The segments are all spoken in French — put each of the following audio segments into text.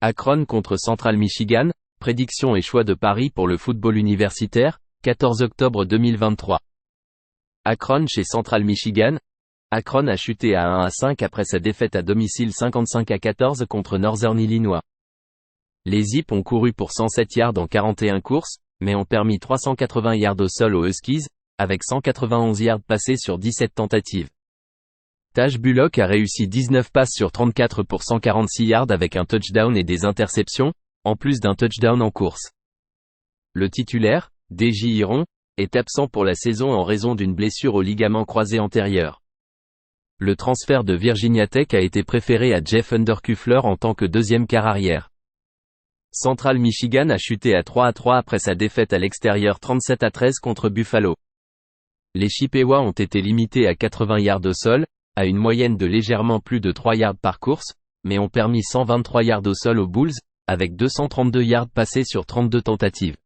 Akron contre Central Michigan, prédictions et choix de paris pour le football universitaire, 14 octobre 2023. Akron chez Central Michigan. Akron a chuté à 1-5 après sa défaite à domicile 55-14 contre Northern Illinois. Les Zips ont couru pour 107 yards en 41 courses, mais ont permis 380 yards au sol aux Huskies, avec 191 yards passés sur 17 tentatives. Taj Bullock a réussi 19 passes sur 34 pour 146 yards avec un touchdown et des interceptions, en plus d'un touchdown en course. Le titulaire, DJ Iron, est absent pour la saison en raison d'une blessure au ligament croisé antérieur. Le transfert de Virginia Tech a été préféré à Jeff Underkufler en tant que deuxième quart arrière. Central Michigan a chuté à 3-3 après sa défaite à l'extérieur 37-13 contre Buffalo. Les Chippewas ont été limités à 80 yards au sol, à une moyenne de légèrement plus de 3 yards par course, mais ont permis 123 yards au sol aux Bulls, avec 232 yards passés sur 32 tentatives.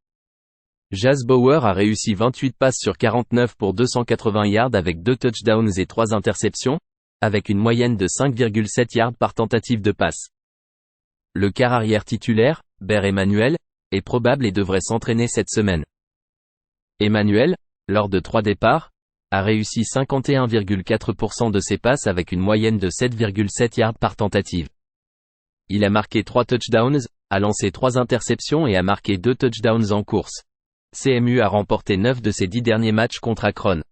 Jazz Bower a réussi 28 passes sur 49 pour 280 yards avec 2 touchdowns et 3 interceptions, avec une moyenne de 5,7 yards par tentative de passe. Le quart arrière titulaire, Bear Emanuel, est probable et devrait s'entraîner cette semaine. Emanuel, lors de 3 départs, a réussi 51,4% de ses passes avec une moyenne de 7,7 yards par tentative. Il a marqué 3 touchdowns, a lancé 3 interceptions et a marqué 2 touchdowns en course. CMU a remporté 9 de ses 10 derniers matchs contre Akron.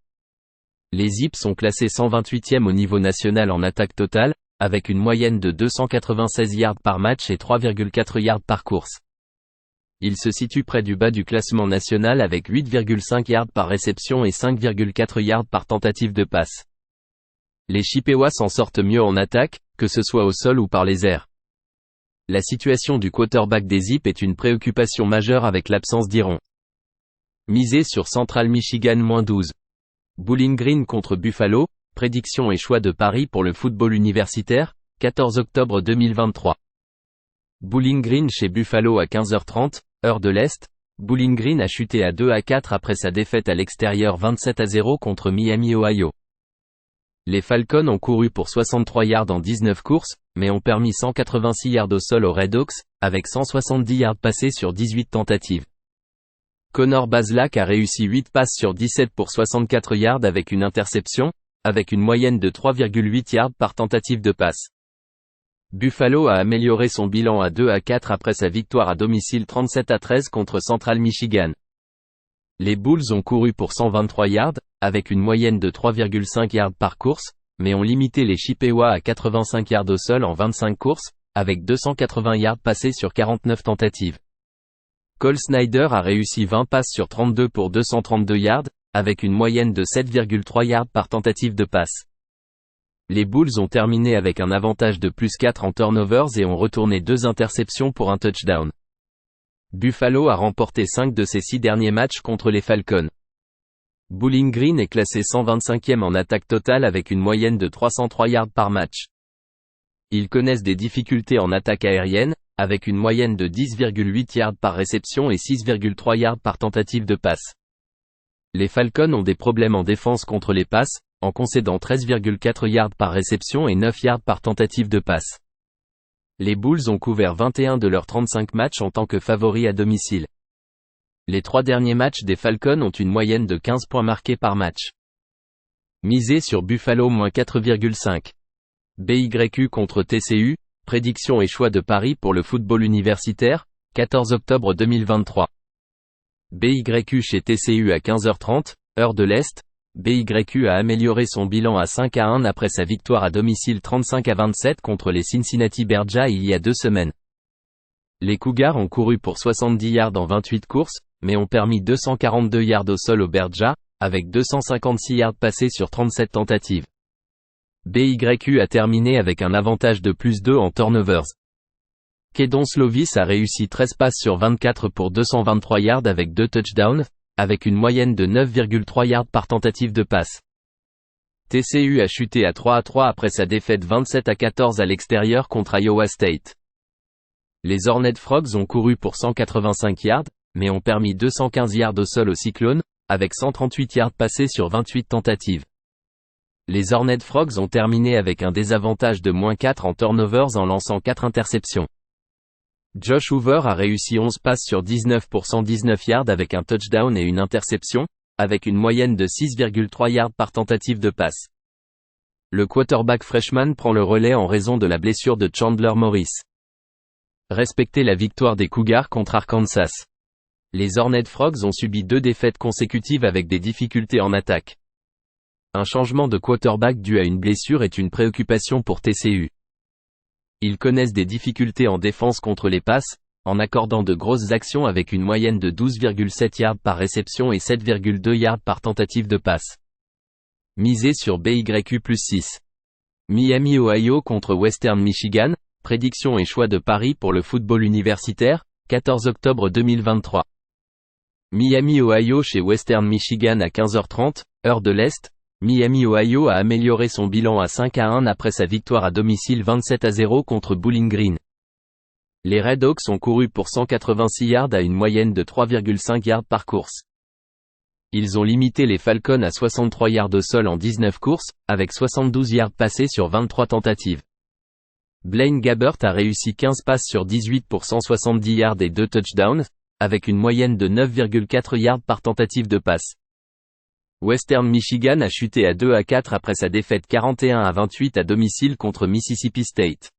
Les Zips sont classés 128e au niveau national en attaque totale, avec une moyenne de 296 yards par match et 3,4 yards par course. Il se situe près du bas du classement national avec 8,5 yards par réception et 5,4 yards par tentative de passe. Les Chippewas s'en sortent mieux en attaque, que ce soit au sol ou par les airs. La situation du quarterback des Zips est une préoccupation majeure avec l'absence d'Iron. Misé sur Central Michigan -12. Bowling Green contre Buffalo, prédictions et choix de paris pour le football universitaire, 14 octobre 2023. Bowling Green chez Buffalo à 15h30, heure de l'Est. Bowling Green a chuté à 2-4 après sa défaite à l'extérieur 27-0 contre Miami, Ohio. Les Falcons ont couru pour 63 yards en 19 courses, mais ont permis 186 yards au sol aux Redhawks, avec 170 yards passés sur 18 tentatives. Connor Bazelak a réussi 8 passes sur 17 pour 64 yards avec une interception, avec une moyenne de 3,8 yards par tentative de passe. Buffalo a amélioré son bilan à 2-4 après sa victoire à domicile 37-13 contre Central Michigan. Les Bulls ont couru pour 123 yards, avec une moyenne de 3,5 yards par course, mais ont limité les Chippewas à 85 yards au sol en 25 courses, avec 280 yards passés sur 49 tentatives. Cole Snyder a réussi 20 passes sur 32 pour 232 yards, avec une moyenne de 7,3 yards par tentative de passe. Les Bulls ont terminé avec un avantage de +4 en turnovers et ont retourné 2 interceptions pour un touchdown. Buffalo a remporté 5 de ses 6 derniers matchs contre les Falcons. Bowling Green est classé 125e en attaque totale avec une moyenne de 303 yards par match. Ils connaissent des difficultés en attaque aérienne, avec une moyenne de 10,8 yards par réception et 6,3 yards par tentative de passe. Les Falcons ont des problèmes en défense contre les passes, en concédant 13,4 yards par réception et 9 yards par tentative de passe. Les Bulls ont couvert 21 de leurs 35 matchs en tant que favoris à domicile. Les 3 derniers matchs des Falcons ont une moyenne de 15 points marqués par match. Misé sur Buffalo -4,5. BYU contre TCU, prédictions et choix de paris pour le football universitaire, 14 octobre 2023. BYU chez TCU à 15h30, heure de l'Est. BYU a amélioré son bilan à 5-1 après sa victoire à domicile 35-27 contre les Cincinnati Bearjats il y a 2 semaines. Les Cougars ont couru pour 70 yards en 28 courses, mais ont permis 242 yards au sol aux Bearjats, avec 256 yards passés sur 37 tentatives. BYU a terminé avec un avantage de +2 en turnovers. Kedon Slovis a réussi 13 passes sur 24 pour 223 yards avec 2 touchdowns, avec une moyenne de 9,3 yards par tentative de passe. TCU a chuté à 3-3 après sa défaite 27-14 à l'extérieur contre Iowa State. Les Horned Frogs ont couru pour 185 yards, mais ont permis 215 yards au sol aux Cyclones, avec 138 yards passés sur 28 tentatives. Les Horned Frogs ont terminé avec un désavantage de -4 en turnovers en lançant 4 interceptions. Josh Hoover a réussi 11 passes sur 19 pour 119 yards avec un touchdown et une interception, avec une moyenne de 6,3 yards par tentative de passe. Le quarterback freshman prend le relais en raison de la blessure de Chandler Morris. Respectez la victoire des Cougars contre Arkansas. Les Horned Frogs ont subi 2 défaites consécutives avec des difficultés en attaque. Un changement de quarterback dû à une blessure est une préoccupation pour TCU. Ils connaissent des difficultés en défense contre les passes, en accordant de grosses actions avec une moyenne de 12,7 yards par réception et 7,2 yards par tentative de passe. Misez sur BYU plus 6. Miami Ohio contre Western Michigan, prédiction et choix de paris pour le football universitaire, 14 octobre 2023. Miami Ohio chez Western Michigan à 15h30, heure de l'Est. Miami Ohio a amélioré son bilan à 5-1 après sa victoire à domicile 27-0 contre Bowling Green. Les Redhawks ont couru pour 186 yards à une moyenne de 3,5 yards par course. Ils ont limité les Falcons à 63 yards au sol en 19 courses, avec 72 yards passés sur 23 tentatives. Blaine Gabbert a réussi 15 passes sur 18 pour 170 yards et 2 touchdowns, avec une moyenne de 9,4 yards par tentative de passe. Western Michigan a chuté à 2-4 après sa défaite 41-28 à domicile contre Mississippi State.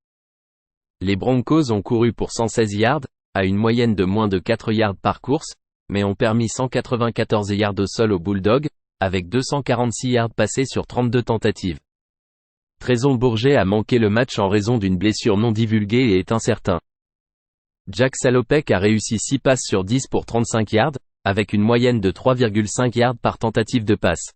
Les Broncos ont couru pour 116 yards, à une moyenne de moins de 4 yards par course, mais ont permis 194 yards au sol aux Bulldogs, avec 246 yards passés sur 32 tentatives. Trezon Bourget a manqué le match en raison d'une blessure non divulguée et est incertain. Jack Salopek a réussi 6 passes sur 10 pour 35 yards, avec une moyenne de 3,5 yards par tentative de passe.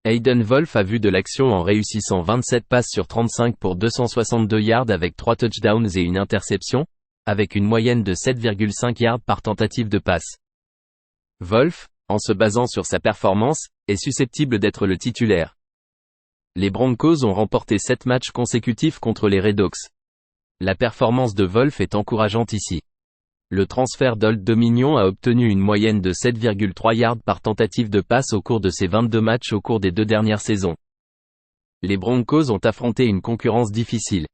Hayden Wolff a vu de l'action en réussissant 27 passes sur 35 pour 262 yards avec 3 touchdowns et une interception, avec une moyenne de 7,5 yards par tentative de passe. Wolff, en se basant sur sa performance, est susceptible d'être le titulaire. Les Broncos ont remporté 7 matchs consécutifs contre les Redhawks. La performance de Wolff est encourageante ici. Le transfert d'Old Dominion a obtenu une moyenne de 7,3 yards par tentative de passe au cours de ses 22 matchs au cours des 2 dernières saisons. Les Broncos ont affronté une concurrence difficile.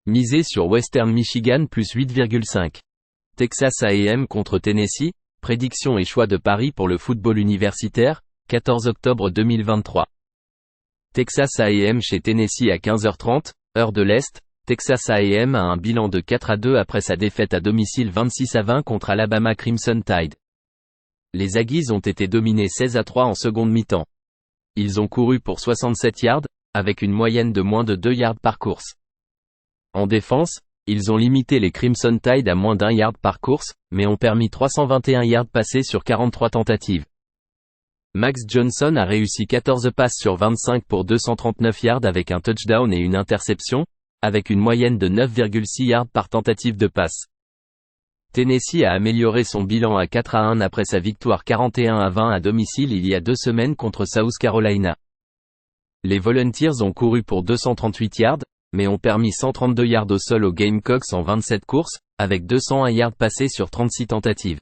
Misez sur Western Michigan plus 8,5. Texas A&M contre Tennessee, prédiction et choix de paris pour le football universitaire, 14 octobre 2023. Texas A&M chez Tennessee à 15h30, heure de l'Est. Texas A&M a un bilan de 4-2 après sa défaite à domicile 26-20 contre Alabama Crimson Tide. Les Aggies ont été dominés 16-3 en seconde mi-temps. Ils ont couru pour 67 yards, avec une moyenne de moins de 2 yards par course. En défense, ils ont limité les Crimson Tide à moins d'1 yard par course, mais ont permis 321 yards passés sur 43 tentatives. Max Johnson a réussi 14 passes sur 25 pour 239 yards avec un touchdown et une interception, avec une moyenne de 9,6 yards par tentative de passe. Tennessee a amélioré son bilan à 4-1 après sa victoire 41-20 à domicile il y a 2 semaines contre South Carolina. Les Volunteers ont couru pour 238 yards, mais ont permis 132 yards au sol aux Gamecocks en 27 courses, avec 201 yards passés sur 36 tentatives.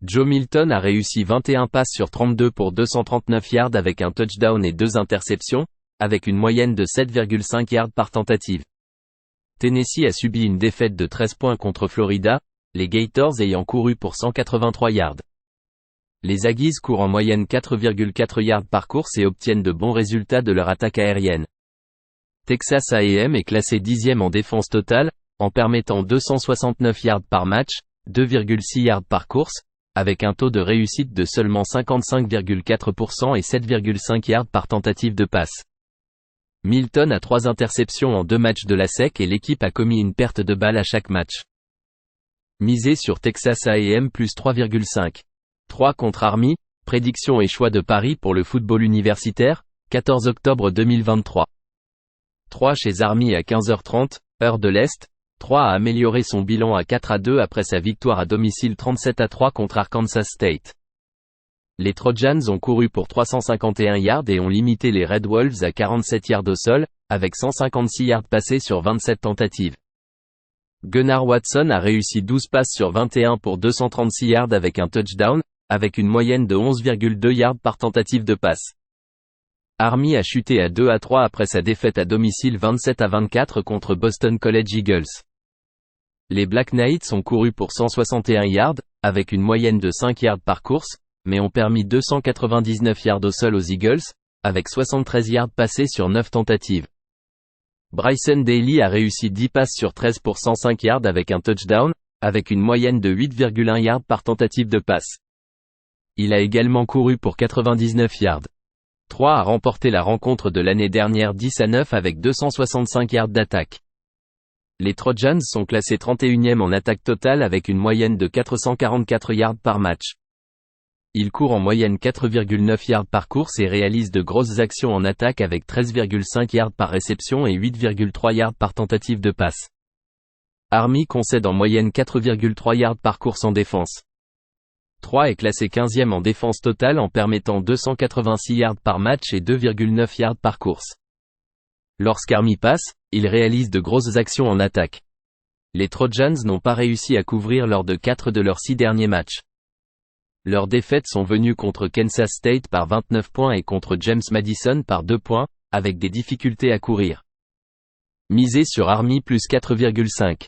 Joe Milton a réussi 21 passes sur 32 pour 239 yards avec un touchdown et 2 interceptions, avec une moyenne de 7,5 yards par tentative. Tennessee a subi une défaite de 13 points contre Florida, les Gators ayant couru pour 183 yards. Les Aggies courent en moyenne 4,4 yards par course et obtiennent de bons résultats de leur attaque aérienne. Texas A&M est classé 10e en défense totale, en permettant 269 yards par match, 2,6 yards par course, avec un taux de réussite de seulement 55,4% et 7,5 yards par tentative de passe. Milton a 3 interceptions en 2 matchs de la SEC et l'équipe a commis une perte de balle à chaque match. Misez sur Texas A&M plus 3,5. 3 contre Army, prédiction et choix de paris pour le football universitaire, 14 octobre 2023. 3 chez Army à 15h30, heure de l'Est. 3 a amélioré son bilan à 4-2 après sa victoire à domicile 37-3 contre Arkansas State. Les Trojans ont couru pour 351 yards et ont limité les Red Wolves à 47 yards au sol, avec 156 yards passés sur 27 tentatives. Gunnar Watson a réussi 12 passes sur 21 pour 236 yards avec un touchdown, avec une moyenne de 11,2 yards par tentative de passe. Army a chuté à 2-3 après sa défaite à domicile 27-24 contre Boston College Eagles. Les Black Knights ont couru pour 161 yards, avec une moyenne de 5 yards par course, mais ont permis 299 yards au sol aux Eagles, avec 73 yards passés sur 9 tentatives. Bryson Daly a réussi 10 passes sur 13 pour 105 yards avec un touchdown, avec une moyenne de 8,1 yards par tentative de passe. Il a également couru pour 99 yards. 3 a remporté la rencontre de l'année dernière 10-9 avec 265 yards d'attaque. Les Trojans sont classés 31e en attaque totale avec une moyenne de 444 yards par match. Ils courent en moyenne 4,9 yards par course et réalisent de grosses actions en attaque avec 13,5 yards par réception et 8,3 yards par tentative de passe. Army concède en moyenne 4,3 yards par course en défense. 3 est classé 15e en défense totale en permettant 286 yards par match et 2,9 yards par course. Lorsqu'Army passe, il réalise de grosses actions en attaque. Les Trojans n'ont pas réussi à couvrir lors de 4 de leurs 6 derniers matchs. Leurs défaites sont venues contre Kansas State par 29 points et contre James Madison par 2 points, avec des difficultés à courir. Misez sur Army plus 4,5.